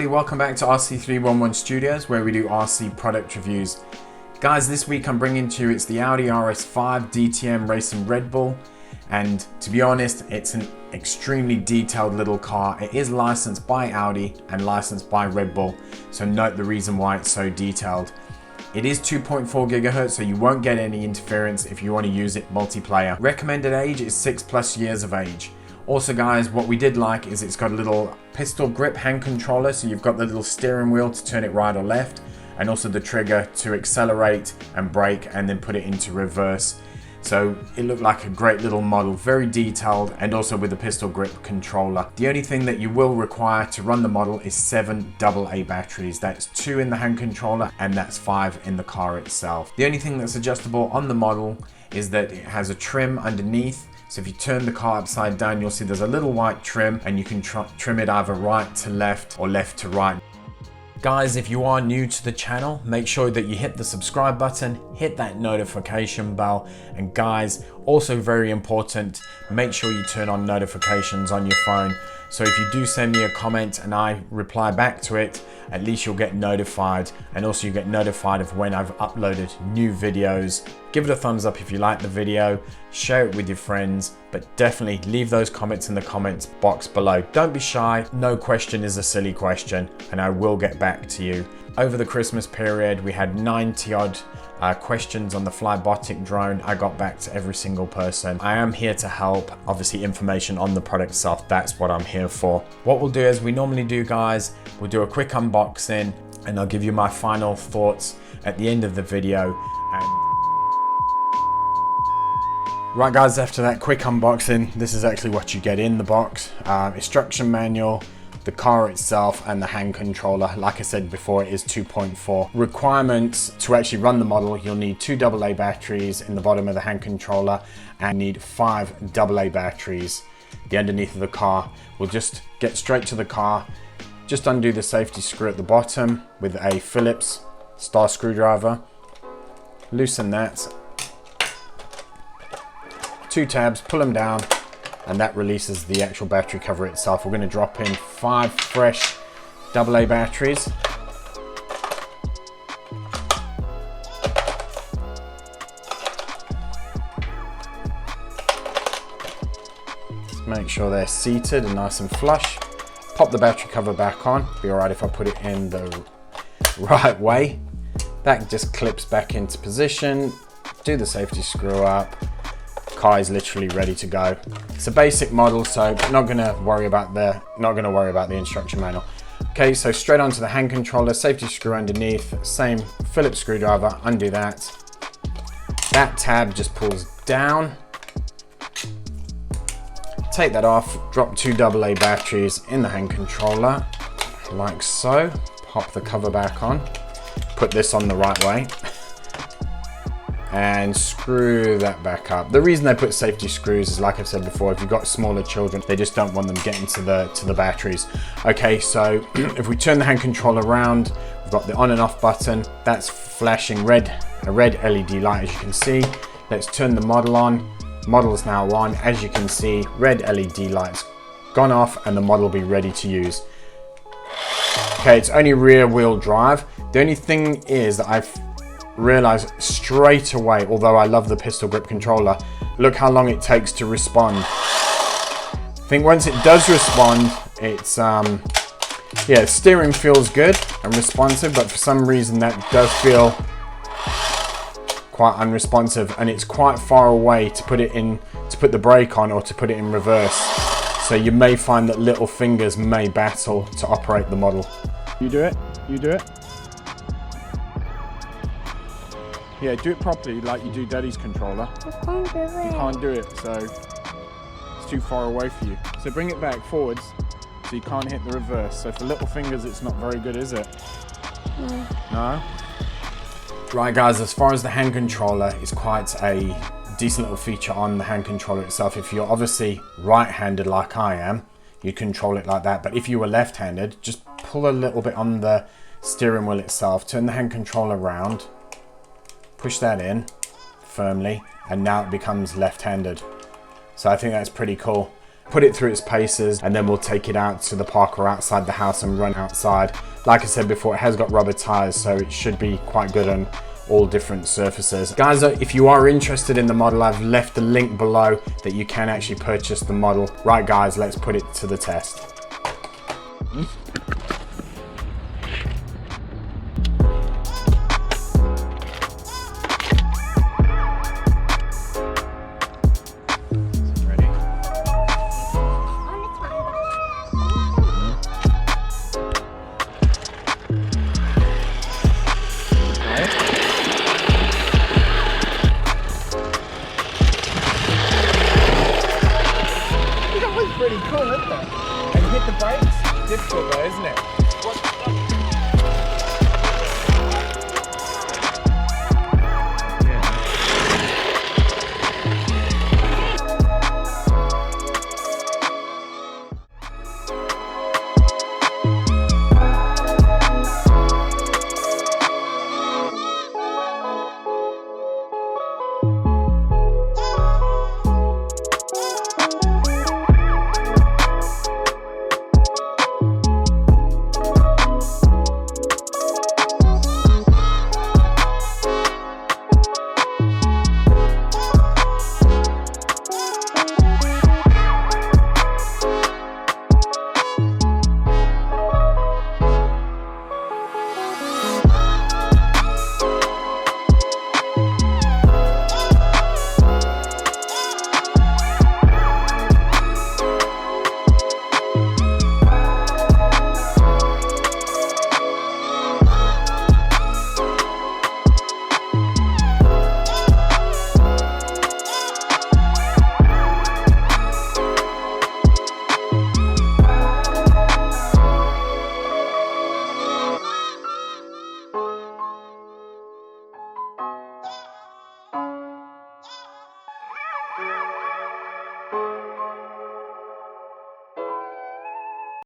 everybody, welcome back to RC311 Studios, where we do RC product reviews. Guys, this week I'm bringing to you, it's the Audi RS5 DTM Racing Red Bull, and to be honest, it's an extremely detailed little car. It is licensed by Audi and licensed by Red Bull, so note the reason why it's so detailed. It is 2.4 GHz, so you won't get any interference if you want to use it multiplayer. Recommended age is 6+ years of age. Also guys, what we did like is it's got a little pistol grip hand controller, so you've got the little steering wheel to turn it right or left, and also the trigger to accelerate and brake and then put it into reverse. So it looked like a great little model, very detailed, and also with the pistol grip controller. The only thing that you will require to run the model is 7 AA batteries. That's 2 in the hand controller and that's 5 in the car itself. The only thing that's adjustable on the model is that it has a trim underneath. So if you turn the car upside down, you'll see there's a little white trim, and you can trim it either right to left or left to right. Guys, if you are new to the channel, make sure that you hit the subscribe button, hit that notification bell, and guys, also very important, make sure you turn on notifications on your phone. So if you do send me a comment and I reply back to it, at least you'll get notified, and also you get notified of when I've uploaded new videos. Give it a thumbs up if you like the video, share it with your friends, but definitely leave those comments in the comments box below. Don't be shy, no question is a silly question, and I will get back to you. Over the Christmas period, we had 90 odd questions on the Flybotic drone. I got back to every single person. I am here to help. Obviously, information on the product itself, that's what I'm here for. What we'll do, as we normally do guys, we'll do a quick unboxing and I'll give you my final thoughts at the end of the video. Right guys, after that quick unboxing, this is actually what you get in the box. Instruction manual, the car itself, and the hand controller. Like I said before, it is 2.4. Requirements to actually run the model: you'll need 2 AA batteries in the bottom of the hand controller and need 5 AA batteries. The underneath of the car. We'll just get straight to the car. Just undo the safety screw at the bottom with a Phillips star screwdriver. Loosen that. 2 tabs, pull them down, and that releases the actual battery cover itself. We're going to drop in 5 fresh AA batteries. Just make sure they're seated and nice and flush. Pop the battery cover back on. Be alright if I put it in the right way. That just clips back into position. Do the safety screw up. Car is literally ready to go. It's a basic model, so not gonna worry about the instruction manual. Okay, so straight onto the hand controller, safety screw underneath, same Phillips screwdriver, undo that. That tab just pulls down. Take that off, drop 2 AA batteries in the hand controller, like so. Pop the cover back on, put this on the right way, and screw that back up. The reason they put safety screws is, like I've said before, if you've got smaller children, they just don't want them getting to the batteries. Okay, so if we turn the hand controller around, we've got the on and off button. That's flashing a red LED light, as you can see. Let's turn the model on. Model is now on. As you can see, red LED lights gone off and the model will be ready to use. Okay, it's only rear wheel drive. The only thing is that I've realized straight away, although I love the pistol grip controller, look how long it takes to respond. I think once it does respond, it's yeah, steering feels good and responsive, but for some reason that does feel quite unresponsive, and it's quite far away to put the brake on or to put it in reverse, so you may find that little fingers may battle to operate the model. You do it, you do it. Yeah, do it properly like you do Daddy's controller. I can't do it. You can't do it, so it's too far away for you. So bring it back forwards so you can't hit the reverse. So for little fingers, it's not very good, is it? No. No? Right guys, as far as the hand controller, it's quite a decent little feature on the hand controller itself. If you're obviously right-handed like I am, you control it like that. But if you were left-handed, just pull a little bit on the steering wheel itself, turn the hand controller around, push that in firmly, and now it becomes left-handed. So I think that's pretty cool. put it through its paces, and then we'll take it out to the park or outside the house and run outside. Like I said before, it has got rubber tires, so it should be quite good on all different surfaces. Guys, if you are interested in the model, I've left the link below that you can actually purchase the model. Right guys, let's put it to the test.